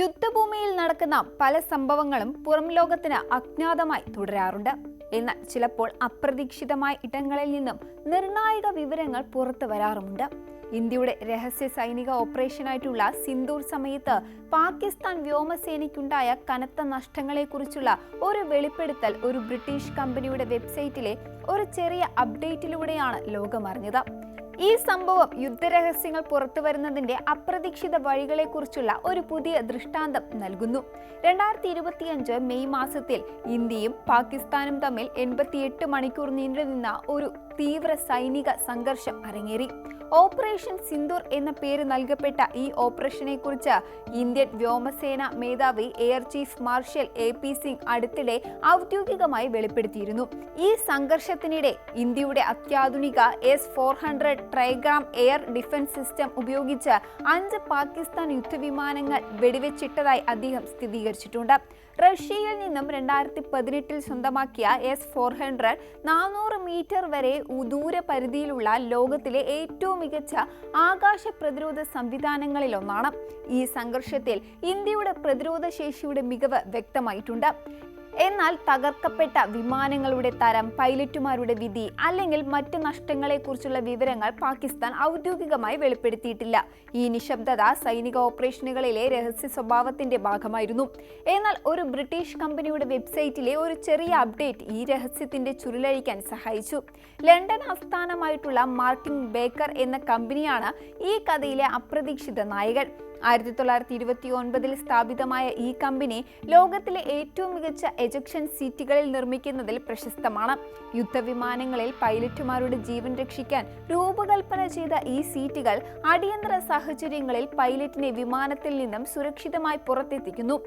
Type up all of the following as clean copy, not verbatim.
യുദ്ധഭൂമിയിൽ നടക്കുന്ന പല സംഭവങ്ങളും പുറം ലോകത്തിന് അജ്ഞാതമായി തുടരാറുണ്ട്. എന്നാൽ ചിലപ്പോൾ അപ്രതീക്ഷിതമായ ഇടങ്ങളിൽ നിന്നും നിർണായക വിവരങ്ങൾ പുറത്തു വരാറുമുണ്ട്. ഇന്ത്യയുടെ രഹസ്യ സൈനിക ഓപ്പറേഷനായിട്ടുള്ള സിന്ദൂർ സമയത്ത് പാകിസ്ഥാൻ വ്യോമസേനയ്ക്കുണ്ടായ കനത്ത നഷ്ടങ്ങളെക്കുറിച്ചുള്ള ഒരു വെളിപ്പെടുത്തൽ ഒരു ബ്രിട്ടീഷ് കമ്പനിയുടെ വെബ്സൈറ്റിലെ ഒരു ചെറിയ അപ്ഡേറ്റിലൂടെയാണ് ലോകമറിഞ്ഞത്. ഈ സംഭവം യുദ്ധരഹസ്യങ്ങൾ പുറത്തുവരുന്നതിന്റെ അപ്രതീക്ഷിത വഴികളെക്കുറിച്ചുള്ള ഒരു പുതിയ ദൃഷ്ടാന്തം നൽകുന്നു. 2025 മെയ് മാസത്തിൽ ഇന്ത്യയും പാകിസ്ഥാനും തമ്മിൽ 88 മണിക്കൂർ നീണ്ടുനിന്ന ഒരു തീവ്ര സൈനിക സംഘർഷം അരങ്ങേറി. ഓപ്പറേഷൻ സിന്ദൂർ എന്ന പേര് നൽകപ്പെട്ട ഈ ഓപ്പറേഷനെ കുറിച്ച് ഇന്ത്യൻ വ്യോമസേന മേധാവി air chief marshal AP Singh അടുത്തിടെ ഔദ്യോഗികമായി വെളിപ്പെടുത്തിയിരുന്നു. ഈ സംഘർഷത്തിനിടെ ഇന്ത്യയുടെ അത്യാധുനിക S-400 ട്രൈഗ്രാം എയർ ഡിഫൻസ് സിസ്റ്റം ഉപയോഗിച്ച് 5 പാകിസ്ഥാൻ യുദ്ധവിമാനങ്ങൾ വെടിവെച്ചിട്ടതായി അദ്ദേഹം സ്ഥിരീകരിച്ചിട്ടുണ്ട്. റഷ്യയിൽ നിന്നും 2018 സ്വന്തമാക്കിയ S-400 400 മീറ്റർ വരെ ദൂരപരിധിയിലുള്ള ലോകത്തിലെ ഏറ്റവും മികച്ച ആകാശ പ്രതിരോധ സംവിധാനങ്ങളിലൊന്നാണ്. ഈ സംഘർഷത്തിൽ ഇന്ത്യയുടെ പ്രതിരോധ ശേഷിയുടെ മികവ് വ്യക്തമായിട്ടുണ്ട്. എന്നാൽ തകർക്കപ്പെട്ട വിമാനങ്ങളുടെ തരം, പൈലറ്റുമാരുടെ വിധി അല്ലെങ്കിൽ മറ്റ് നഷ്ടങ്ങളെക്കുറിച്ചുള്ള വിവരങ്ങൾ പാകിസ്ഥാൻ ഔദ്യോഗികമായി വെളിപ്പെടുത്തിയിട്ടില്ല. ഈ നിശബ്ദത സൈനിക ഓപ്പറേഷനുകളിലെ രഹസ്യ സ്വഭാവത്തിന്റെ ഭാഗമായിരുന്നു. എന്നാൽ ഒരു ബ്രിട്ടീഷ് കമ്പനിയുടെ വെബ്സൈറ്റിലെ ഒരു ചെറിയ അപ്ഡേറ്റ് ഈ രഹസ്യത്തിന്റെ ചുരുളഴിക്കാൻ സഹായിച്ചു. ലണ്ടൻ ആസ്ഥാനമായിട്ടുള്ള മാർട്ടിൻ ബേക്കർ എന്ന കമ്പനിയാണ് ഈ കഥയിലെ അപ്രതീക്ഷിത നായകൻ. 1929 സ്ഥാപിതമായ ഈ കമ്പനി ലോകത്തിലെ ഏറ്റവും മികച്ച എജക്ഷൻ സീറ്റുകളിൽ നിർമ്മിക്കുന്നതിൽ പ്രശസ്തമാണ്. യുദ്ധവിമാനങ്ങളിൽ പൈലറ്റുമാരുടെ ജീവൻ രക്ഷിക്കാൻ രൂപകൽപ്പന ചെയ്ത ഈ സീറ്റുകൾ അടിയന്തര സാഹചര്യങ്ങളിൽ പൈലറ്റിനെ വിമാനത്തിൽ നിന്നും സുരക്ഷിതമായി പുറത്തെത്തിക്കുന്നു.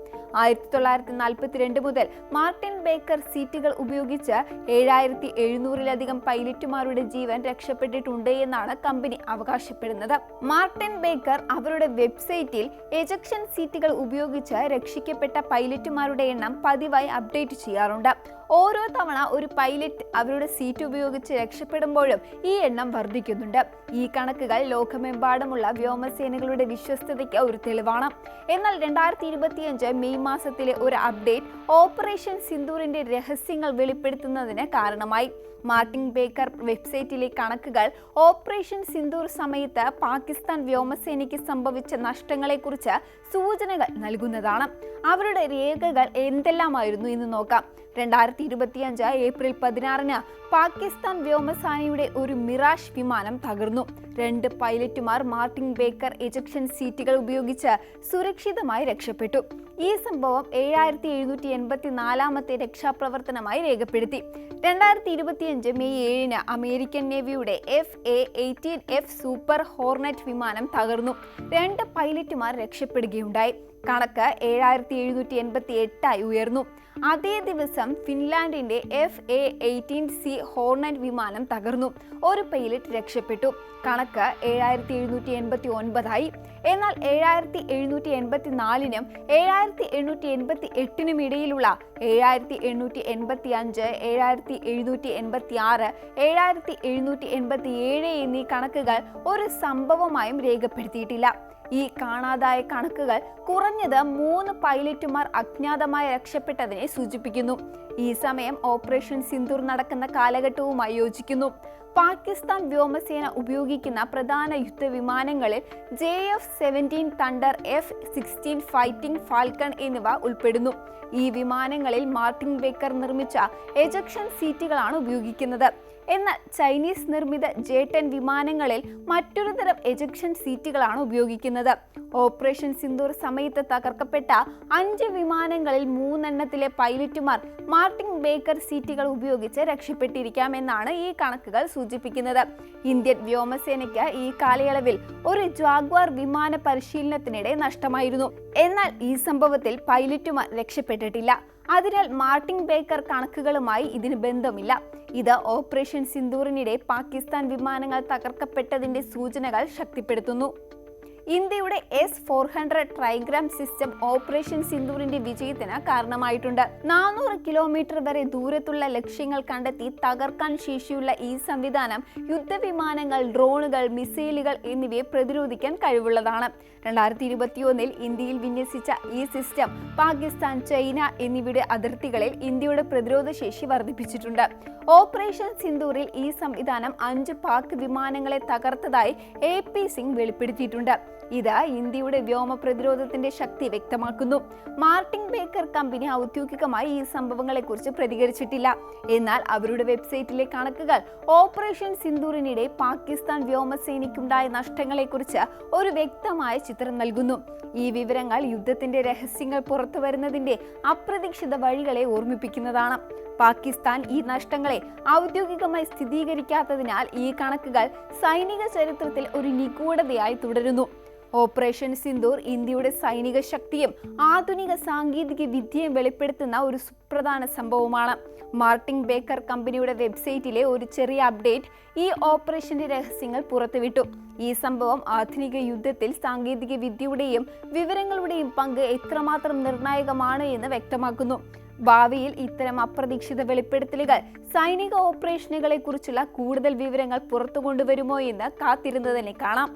1942 മുതൽ മാർട്ടിൻ ബേക്കർ സീറ്റുകൾ ഉപയോഗിച്ച് 7700-ലധികം പൈലറ്റുമാരുടെ ജീവൻ രക്ഷപ്പെട്ടിട്ടുണ്ട് എന്നാണ് കമ്പനി അവകാശപ്പെടുന്നത്. മാർട്ടിൻ ബേക്കർ അവരുടെ വെബ്സൈറ്റിൽ എജക്ഷൻ സീറ്റുകൾ ഉപയോഗിച്ച് രക്ഷിക്കപ്പെട്ട പൈലറ്റുമാരുടെ എണ്ണം പതിവായി അപ്ഡേറ്റ് ചെയ്യാറുണ്ട്. ഓരോ തവണ ഒരു പൈലറ്റ് അവരുടെ സീറ്റ് ഉപയോഗിച്ച് രക്ഷപ്പെടുമ്പോഴും ഈ എണ്ണം വർദ്ധിക്കുന്നുണ്ട്. ഈ കണക്കുകൾ ലോകമെമ്പാടുമുള്ള വ്യോമസേനകളുടെ വിശ്വസ്തതയ്ക്ക് ഒരു തെളിവാണ്. എന്നാൽ 2025 മെയ് മാസത്തിലെ ഒരു അപ്ഡേറ്റ് ഓപ്പറേഷൻ സിന്ദൂറിന്റെ രഹസ്യങ്ങൾ വെളിപ്പെടുത്തുന്നതിന് കാരണമായി. മാർട്ടിൻ ബേക്കർ വെബ്സൈറ്റിലെ കണക്കുകൾ ഓപ്പറേഷൻ സിന്ദൂർ സമയത്ത് പാകിസ്ഥാൻ വ്യോമസേനയ്ക്ക് സംഭവിച്ച നഷ്ടങ്ങളെക്കുറിച്ച് സൂചനകൾ നൽകുന്നതാണ്. അവരുടെ രേഖകൾ എന്തെല്ലാമായിരുന്നു എന്ന് നോക്കാം. 2025 ഏപ്രിൽ 16 പാകിസ്ഥാൻ വ്യോമസേനയുടെ ഒരു മിറാഷ് വിമാനം തകർന്നു. 2 പൈലറ്റുമാർ മാർട്ടിൻ ബേക്കർ എജക്ഷൻ സീറ്റുകൾ ഉപയോഗിച്ച് സുരക്ഷിതമായി രക്ഷപ്പെട്ടു. ഈ സംഭവം 7784-ാമത്തെ രക്ഷാപ്രവർത്തനമായി രേഖപ്പെടുത്തി. 2025 മെയ് 7 അമേരിക്കൻ നേവിയുടെ F/A-18F സൂപ്പർ ഹോർനെറ്റ് വിമാനം തകർന്നു. 2 പൈലറ്റുമാർ രക്ഷപ്പെടുകയുണ്ടായി. കണക്ക് 7788 ഉയർന്നു. അതേ ദിവസം ഫിൻലാൻഡിന്റെ F/A-18C ഹോർനെറ്റ് വിമാനം തകർന്നു. ഒരു പൈലറ്റ് രക്ഷപ്പെട്ടു. കണക്ക് 7789 എന്നാൽ 7784-നും 7888-നും ഇടയിലുള്ള 7885, 7786, 7787 എന്നീ കണക്കുകൾ ഒരു സംഭവമായും രേഖപ്പെടുത്തിയിട്ടില്ല. ഈ കാണാതായ കണക്കുകൾ കുറഞ്ഞത് 3 പൈലറ്റുമാർ അജ്ഞാതമായി രക്ഷപ്പെട്ടതിനെ സൂചിപ്പിക്കുന്നു. ഈ സമയം ഓപ്പറേഷൻ സിന്ദൂർ നടക്കുന്ന കാലഘട്ടവുമായി യോജിക്കുന്നു. പാകിസ്ഥാൻ വ്യോമസേന ഉപയോഗിക്കുന്ന പ്രധാന യുദ്ധവിമാനങ്ങളിൽ JF-17 thunder, F-16 fighting falcon എന്നിവ ഉൾപ്പെടുന്നു. ഈ വിമാനങ്ങളിൽ മാർട്ടിൻ ബേക്കർ നിർമ്മിച്ച എജക്ഷൻ സീറ്റുകളാണ് ഉപയോഗിക്കുന്നത്. എന്നാൽ ചൈനീസ് നിർമ്മിത J-10 വിമാനങ്ങളിൽ മറ്റൊരു തരം എജക്ഷൻ സീറ്റുകളാണ് ഉപയോഗിക്കുന്നത്. ഓപ്പറേഷൻ സിന്ദൂർ സമയത്ത് തകർക്കപ്പെട്ട 5 വിമാനങ്ങളിൽ 3 എണ്ണത്തിലെ പൈലറ്റുമാർ മാർട്ടിൻ ബേക്കർ സീറ്റുകൾ ഉപയോഗിച്ച് രക്ഷപ്പെട്ടിരിക്കാമെന്നാണ് ഈ കണക്കുകൾ സൂചിപ്പിക്കുന്നത്. ഇന്ത്യൻ വ്യോമസേനയ്ക്ക് ഈ കാലയളവിൽ ഒരു ജാഗ്വാർ വിമാന പരിശീലനത്തിനിടെ നഷ്ടമായിരുന്നു. എന്നാൽ ഈ സംഭവത്തിൽ പൈലറ്റുമാർ രക്ഷപ്പെട്ടിട്ടില്ല. അതിനാൽ മാർട്ടിൻ ബേക്കർ കണക്കുകളുമായി ഇതിന് ബന്ധമില്ല. ഇത് ഓപ്പറേഷൻ സിന്ദൂറിനിടെ പാകിസ്ഥാൻ വിമാനങ്ങൾ തകർക്കപ്പെട്ടതിന്റെ സൂചനകൾ ശക്തിപ്പെടുത്തുന്നു. ഇന്ത്യയുടെ S-400 ട്രൈഗ്രാം സിസ്റ്റം ഓപ്പറേഷൻ സിന്ദൂറിന്റെ വിജയത്തിന് കാരണമായിട്ടുണ്ട്. 400 കിലോമീറ്റർ വരെ ദൂരത്തുള്ള ലക്ഷ്യങ്ങൾ കണ്ടെത്തി തകർക്കാൻ ശേഷിയുള്ള ഈ സംവിധാനം യുദ്ധവിമാനങ്ങൾ, ഡ്രോണുകൾ, മിസൈലുകൾ എന്നിവയെ പ്രതിരോധിക്കാൻ കഴിവുള്ളതാണ്. 2021 ഇന്ത്യയിൽ വിന്യസിച്ച ഈ സിസ്റ്റം പാകിസ്ഥാൻ, ചൈന എന്നിവയുടെ അതിർത്തികളിൽ ഇന്ത്യയുടെ പ്രതിരോധ ശേഷി വർദ്ധിപ്പിച്ചിട്ടുണ്ട്. ഓപ്പറേഷൻ സിന്ദൂറിൽ ഈ സംവിധാനം 5 പാക് വിമാനങ്ങളെ തകർത്തതായി AP സിംഗ് വെളിപ്പെടുത്തിയിട്ടുണ്ട്. ഇത് ഇന്ത്യയുടെ വ്യോമ പ്രതിരോധത്തിന്റെ ശക്തി വ്യക്തമാക്കുന്നു. മാർട്ടിൻ ബേക്കർ കമ്പനി ഔദ്യോഗികമായി ഈ സംഭവങ്ങളെക്കുറിച്ച് പ്രതികരിച്ചിട്ടില്ല. എന്നാൽ അവരുടെ വെബ്സൈറ്റിലെ കണക്കുകൾ ഓപ്പറേഷൻ സിന്ദൂറിനിടെ പാകിസ്ഥാൻ വ്യോമസേനയ്ക്കുണ്ടായ നഷ്ടങ്ങളെക്കുറിച്ച് ഒരു വ്യക്തമായ ചിത്രം നൽകുന്നു. ഈ വിവരങ്ങൾ യുദ്ധത്തിന്റെ രഹസ്യങ്ങൾ പുറത്തുവരുന്നതിന്റെ അപ്രതീക്ഷിത വഴികളെ ഓർമ്മിപ്പിക്കുന്നതാണ്. പാകിസ്ഥാൻ ഈ നഷ്ടങ്ങളെ ഔദ്യോഗികമായി സ്ഥിരീകരിക്കാത്തതിനാൽ ഈ കണക്കുകൾ സൈനിക ചരിത്രത്തിൽ ഒരു നിഗൂഢതയായി തുടരുന്നു. ഓപ്പറേഷൻ സിന്ദൂർ ഇന്ത്യയുടെ സൈനിക ശക്തിയും ആധുനിക സാങ്കേതിക വിദ്യയും വെളിപ്പെടുത്തുന്ന ഒരു സുപ്രധാന സംഭവമാണ്. മാർട്ടിൻ ബേക്കർ കമ്പനിയുടെ വെബ്സൈറ്റിലെ ഒരു ചെറിയ അപ്ഡേറ്റ് ഈ ഓപ്പറേഷന്റെ രഹസ്യങ്ങൾ പുറത്തുവിട്ടു. ഈ സംഭവം ആധുനിക യുദ്ധത്തിൽ സാങ്കേതിക വിദ്യയുടെയും വിവരങ്ങളുടെയും പങ്ക് എത്രമാത്രം നിർണായകമാണ് എന്ന് വ്യക്തമാക്കുന്നു. ഭാവിയിൽ ഇത്തരം അപ്രതീക്ഷിത വെളിപ്പെടുത്തലുകൾ സൈനിക ഓപ്പറേഷനുകളെ കുറിച്ചുള്ള കൂടുതൽ വിവരങ്ങൾ പുറത്തു കൊണ്ടുവരുമോ എന്ന് കാത്തിരുന്ന് തന്നെ കാണാം.